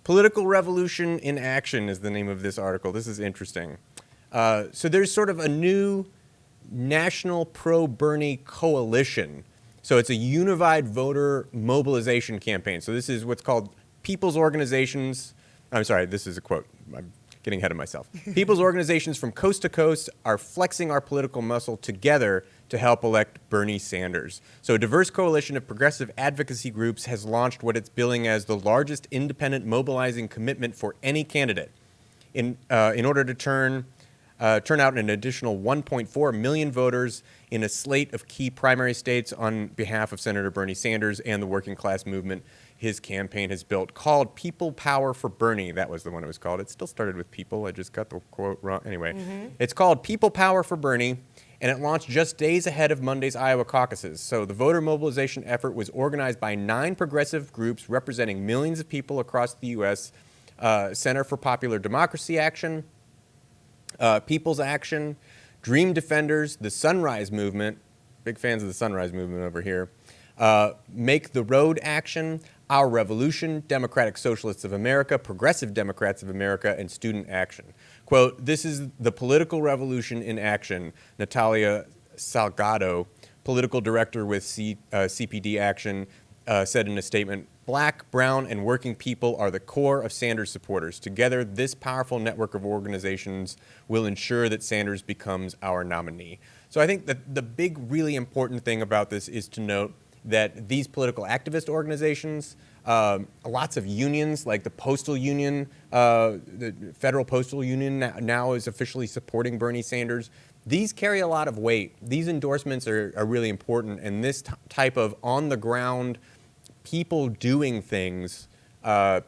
Political Revolution in Action is the name of this article. This is interesting. So there's sort of a new national pro-Bernie coalition. So it's a unified voter mobilization campaign. So this is what's called people's organizations. I'm sorry, this is a quote. I'm getting ahead of myself. People's organizations from coast to coast are flexing our political muscle together to help elect Bernie Sanders. So a diverse coalition of progressive advocacy groups has launched what it's billing as the largest independent mobilizing commitment for any candidate in order to turn out an additional 1.4 million voters in a slate of key primary states on behalf of Senator Bernie Sanders and the working class movement his campaign has built, called People Power for Bernie. That was the one it was called. It still started with people. I just got the quote wrong. Anyway, It's called People Power for Bernie, and it launched just days ahead of Monday's Iowa caucuses. So the voter mobilization effort was organized by 9 progressive groups representing millions of people across the U.S. Center for Popular Democracy Action, People's Action, Dream Defenders, the Sunrise Movement, big fans of the Sunrise Movement over here, Make the Road Action, Our Revolution, Democratic Socialists of America, Progressive Democrats of America, and Student Action. Quote, "This is the political revolution in action," Natalia Salgado, political director with CPD Action, said in a statement. Black, brown, and working people are the core of Sanders supporters. Together, this powerful network of organizations will ensure that Sanders becomes our nominee. So I think that the big, really important thing about this is to note that these political activist organizations, lots of unions, like the Postal Union, the Federal Postal Union now is officially supporting Bernie Sanders. These carry a lot of weight. These endorsements are really important, and this type of on-the-ground people doing things,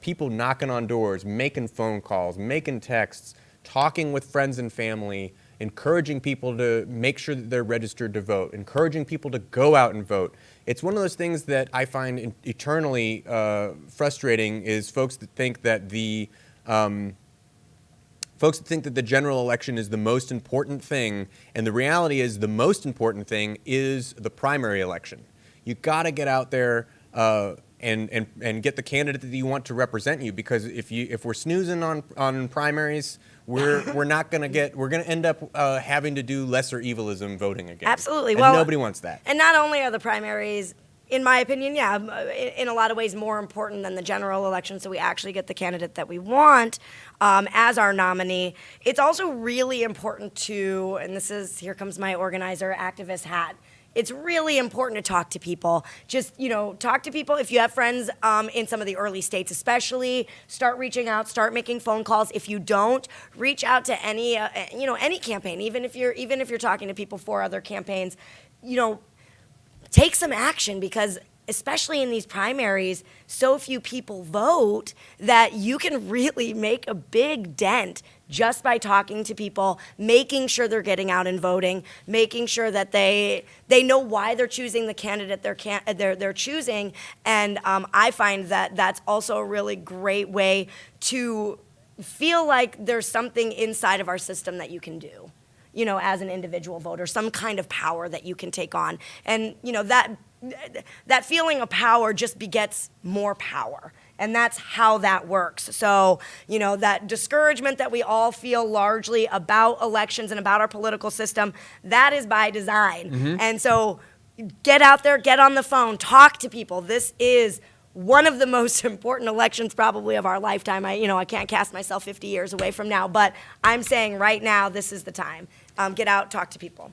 people knocking on doors, making phone calls, making texts, talking with friends and family, encouraging people to make sure that they're registered to vote, encouraging people to go out and vote. It's one of those things that I find eternally frustrating is folks that think that the general election is the most important thing, and the reality is the most important thing is the primary election. You got to get out there and get the candidate that you want to represent you, because if we're snoozing on primaries, we're going to end up having to do lesser evilism voting again. Absolutely. And well, nobody wants that. And not only are the primaries, in my opinion, in a lot of ways more important than the general election, so we actually get the candidate that we want as our nominee. It's also really important to, and here comes my organizer activist hat, it's really important to talk to people. Just, talk to people. If you have friends in some of the early states especially, start reaching out, start making phone calls. If you don't, reach out to any campaign, even if you're talking to people for other campaigns, take some action, because especially in these primaries, so few people vote that you can really make a big dent just by talking to people, making sure they're getting out and voting, making sure that they know why they're choosing the candidate they're choosing. And I find that that's also a really great way to feel like there's something inside of our system that you can do, as an individual voter, some kind of power that you can take on. And, that feeling of power just begets more power. And that's how that works. So, that discouragement that we all feel largely about elections and about our political system, that is by design. Mm-hmm. And so get out there, get on the phone, talk to people. This is one of the most important elections probably of our lifetime. I can't cast myself 50 years away from now, but I'm saying right now, this is the time. Get out, talk to people.